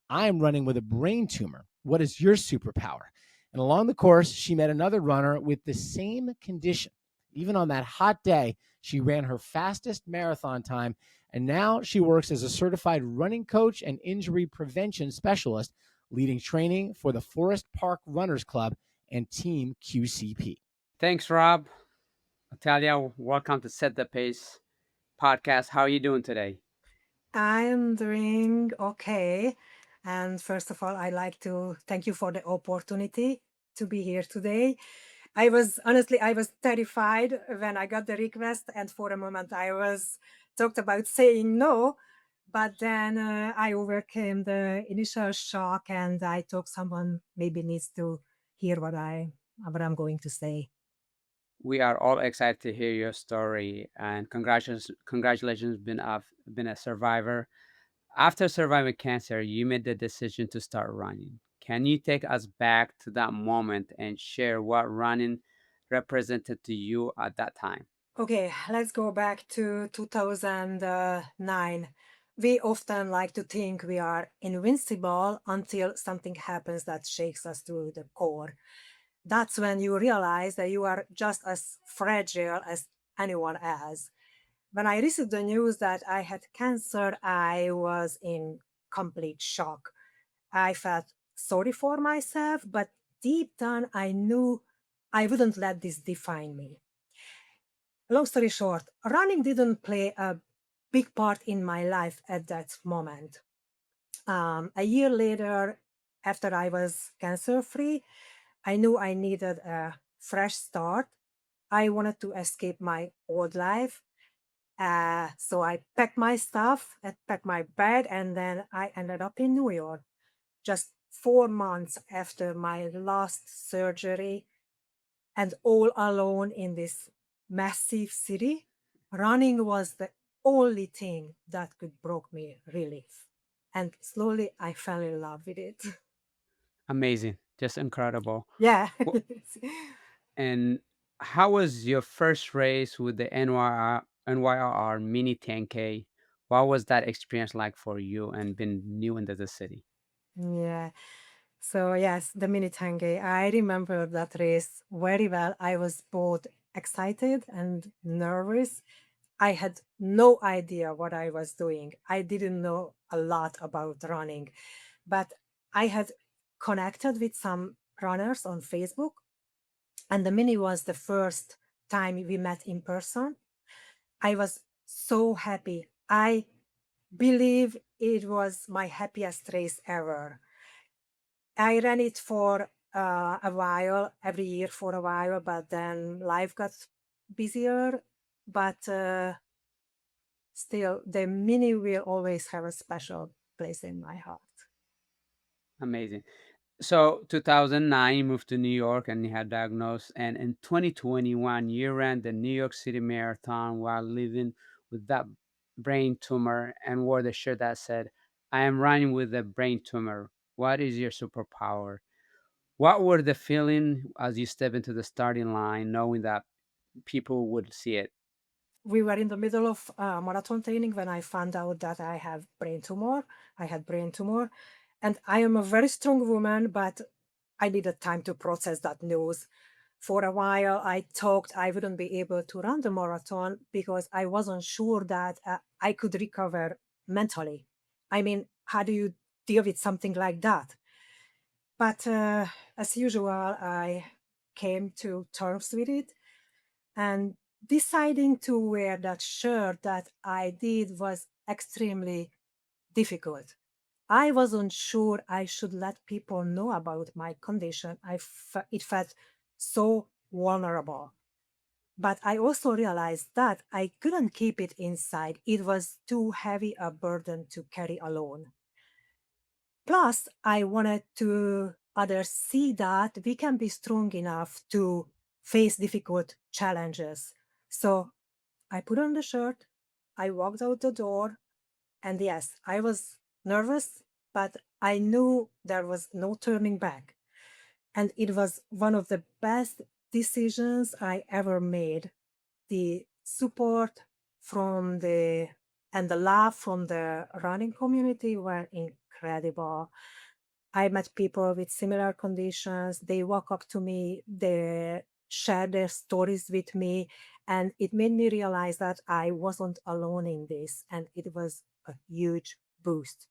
"I am running with a brain tumor. What is your superpower?" And along the course, she met another runner with the same condition. Even on that hot day, she ran her fastest marathon time, and now she works as a certified running coach and injury prevention specialist, leading training for the Forest Park Runners Club and Team QCP. Thanks, Rob. Ottilia, welcome to Set the Pace podcast. How are you doing today? I'm doing okay. And first of all, I'd like to thank you for the opportunity to be here today. I was terrified when I got the request, and for a moment I was talked about saying no, but then I overcame the initial shock, and I thought someone maybe needs to hear what I'm going to say. We are all excited to hear your story, and congratulations, been a survivor. After surviving cancer, you made the decision to start running. Can you take us back to that moment and share what running represented to you at that time? Okay, let's go back to 2009. We often like to think we are invincible until something happens that shakes us to the core. That's when you realize that you are just as fragile as anyone else. When I received the news that I had cancer, I was in complete shock. I felt sorry for myself, but deep down I knew I wouldn't let this define me. Long story short, running didn't play a big part in my life at that moment. A year later, after I was cancer free, I knew I needed a fresh start. I wanted to escape my old life. So I packed my stuff, I packed my bag, and then I ended up in New York. Just 4 months after my last surgery, and all alone in this massive city, running was the only thing that could bring me relief. And slowly I fell in love with it. Amazing, just incredible. Yeah. And how was your first race with the NYRR Mini 10K? What was that experience like for you and being new into the city? Yeah. So yes, the mini Tange. I remember that race very well. I was both excited and nervous. I had no idea what I was doing. I didn't know a lot about running, but I had connected with some runners on Facebook, and the mini was the first time we met in person. I was so happy. I believe it was my happiest race ever. I ran it for a while, every year for a while, but then life got busier. But still, the mini will always have a special place in my heart. Amazing. So 2009, you moved to New York and you had diagnosed. And in 2021, you ran the New York City Marathon while living with that brain tumor and wore the shirt that said, "I am running with a brain tumor. What is your superpower?" What were the feeling as you step into the starting line, knowing that people would see it? We were in the middle of marathon training when I found out that I have brain tumor. I had brain tumor, and I am a very strong woman, but I needed time to process that news. For a while, I thought I wouldn't be able to run the marathon because I wasn't sure that I could recover mentally. I mean, how do you deal with something like that? But as usual, I came to terms with it, and deciding to wear that shirt that I did was extremely difficult. I wasn't sure I should let people know about my condition. It felt so vulnerable. But I also realized that I couldn't keep it inside. It was too heavy a burden to carry alone. Plus, I wanted to others see that we can be strong enough to face difficult challenges. So I put on the shirt, I walked out the door, and yes, I was nervous, but I knew there was no turning back. And it was one of the best decisions I ever made. The support from the and the love from the running community were incredible. I met people with similar conditions. They walk up to me, they share their stories with me, and it made me realize that I wasn't alone in this, and it was a huge boost.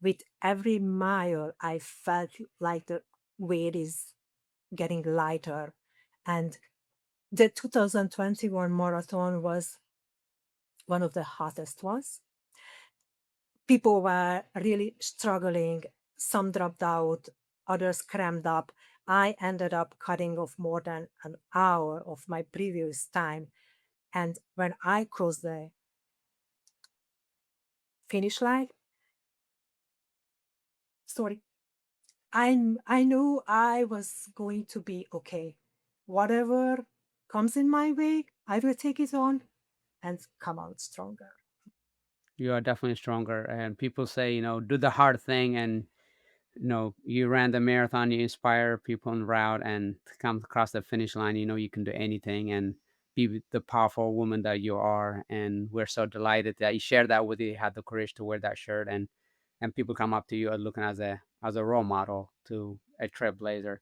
With every mile, I felt like the weight is getting lighter. And the 2021 marathon was one of the hottest ones. People were really struggling. Some dropped out, others crammed up. I ended up cutting off more than an hour of my previous time. And when I crossed the finish line, sorry, I knew I was going to be okay. Whatever comes in my way, I will take it on and come out stronger. You are definitely stronger. And people say, do the hard thing. And, you ran the marathon, you inspire people en route and to come across the finish line, you can do anything and be the powerful woman that you are. And we're so delighted that you shared that with you, had the courage to wear that shirt and people come up to you and looking as a role model to a trailblazer.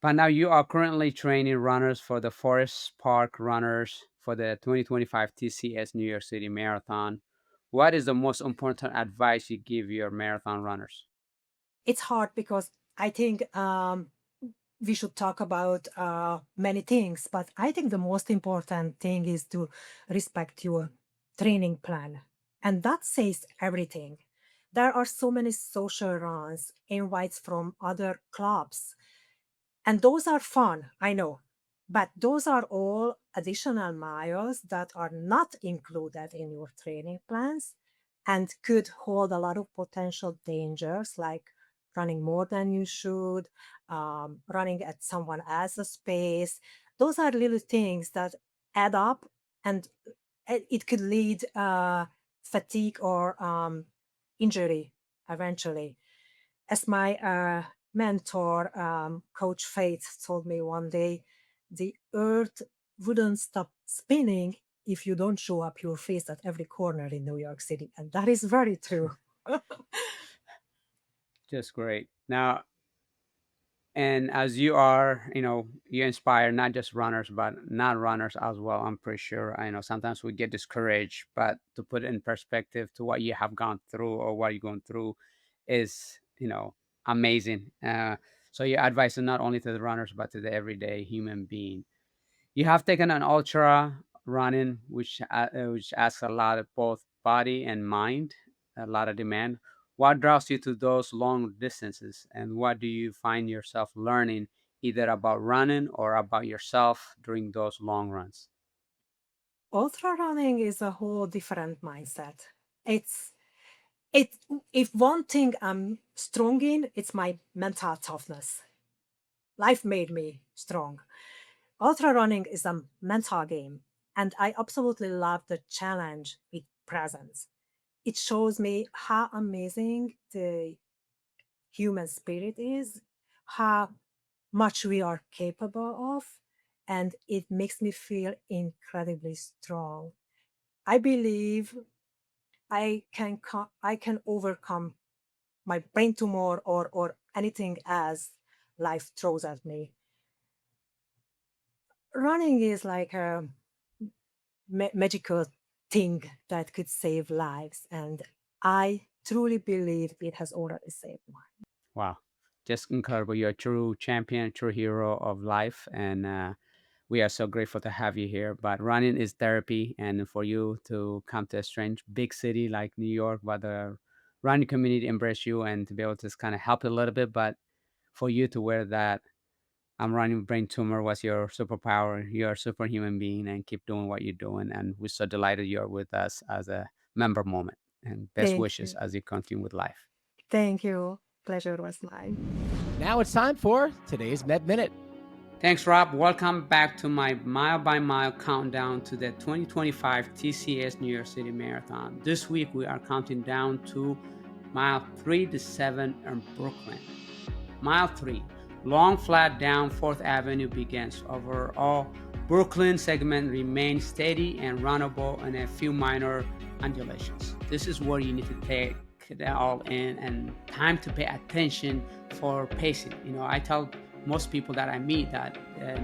But now you are currently training runners for the Forest Park Runners for the 2025 TCS New York City Marathon. What is the most important advice you give your marathon runners? It's hard because I think we should talk about many things, but I think the most important thing is to respect your training plan. And that says everything. There are so many social runs, invites from other clubs, and those are fun, I know. But those are all additional miles that are not included in your training plans and could hold a lot of potential dangers like running more than you should, running at someone else's pace. Those are little things that add up, and it could lead fatigue or injury eventually. As my mentor, Coach Faith, told me one day, the earth wouldn't stop spinning if you don't show up your face at every corner in New York City. And that is very true. Just great. Now, and as you are, you inspire not just runners, but not runners as well. I'm pretty sure. I know sometimes we get discouraged, but to put it in perspective to what you have gone through or what you're going through is, amazing. So your advice is not only to the runners, but to the everyday human being. You have taken an ultra running, which asks a lot of both body and mind, a lot of demand. What draws you to those long distances, and what do you find yourself learning either about running or about yourself during those long runs? Ultra running is a whole different mindset. It's it if one thing I'm strong in, it's my mental toughness. Life made me strong. Ultra running is a mental game, and I absolutely love the challenge it presents. It shows me how amazing the human spirit is, how much we are capable of, and it makes me feel incredibly strong. I believe I can overcome my brain tumor or anything as life throws at me. Running is like a magical thing that could save lives, and I truly believe it has already saved mine. Wow, just incredible. You're a true champion, true hero of life. And we are so grateful to have you here. But running is therapy. And for you to come to a strange big city like New York, but the running community embrace you and to be able to just kind of help a little bit. But for you to wear that I'm running brain tumor was your superpower. You're a superhuman being and keep doing what you're doing. And we're so delighted you're with us as a member moment. And best Thank wishes you. as you continue with life. Thank you. Pleasure was mine. Now it's time for today's Med Minute. Thanks, Rob. Welcome back to my mile by mile countdown to the 2025 TCS New York City Marathon. This week we are counting down to mile 3 to 7 in Brooklyn. Mile 3, long flat down 4th Avenue begins. Overall, Brooklyn segment remains steady and runnable and a few minor undulations. This is where you need to take it all in and time to pay attention for pacing. I tell most people that I meet that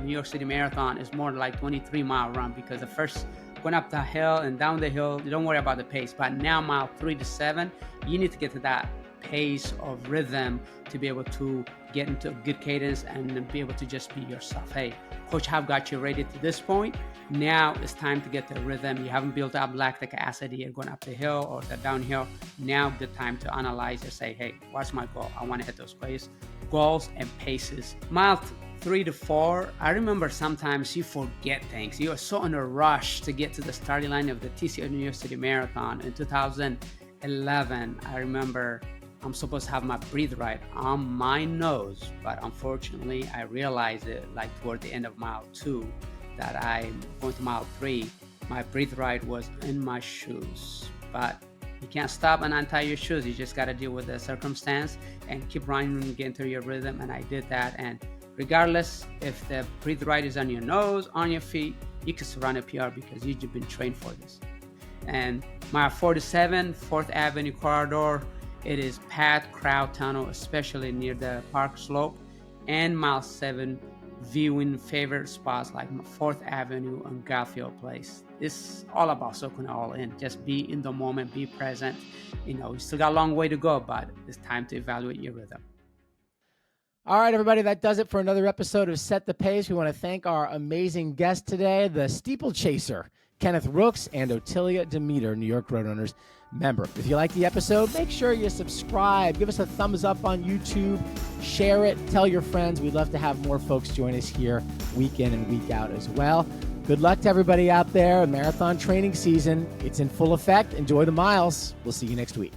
New York City Marathon is more like 23-mile run because the first going up the hill and down the hill, you don't worry about the pace. But now mile 3 to 7, you need to get to that pace of rhythm to be able to get into a good cadence and be able to just be yourself. Hey, Coach have got you ready to this point. Now it's time to get the rhythm. You haven't built up lactic acid yet going up the hill or the downhill. Now good time to analyze and say, hey, what's my goal? I want to hit those goals and paces. Mile 3 to 4, I remember sometimes you forget things. You are so in a rush to get to the starting line of the TCS New York City Marathon in 2011. I remember I'm supposed to have my breathe right on my nose, but unfortunately I realized it like toward the end of mile 2 that I'm going to mile 3. My breathe right was in my shoes, but you can't stop and untie your shoes. You just got to deal with the circumstance and keep running and get into your rhythm. And I did that. And regardless if the breathe right is on your nose, on your feet, you can run a PR because you've been trained for this. And mile 4 to 7, 4th Avenue corridor, it is packed crowd tunnel, especially near the park slope. And mile 7, viewing favorite spots like 4th Avenue and Garfield Place. It's all about soaking it all in. Just be in the moment, be present. We still got a long way to go, but it's time to evaluate your rhythm. All right, everybody, that does it for another episode of Set the Pace. We want to thank our amazing guests today, the Steeplechaser, Kenneth Rooks, and Ottilia Demeter, New York Roadrunners member. If you like the episode, make sure you subscribe. Give us a thumbs up on YouTube. Share it. Tell your friends. We'd love to have more folks join us here week in and week out as well. Good luck to everybody out there. Marathon training season. It's in full effect. Enjoy the miles. We'll see you next week.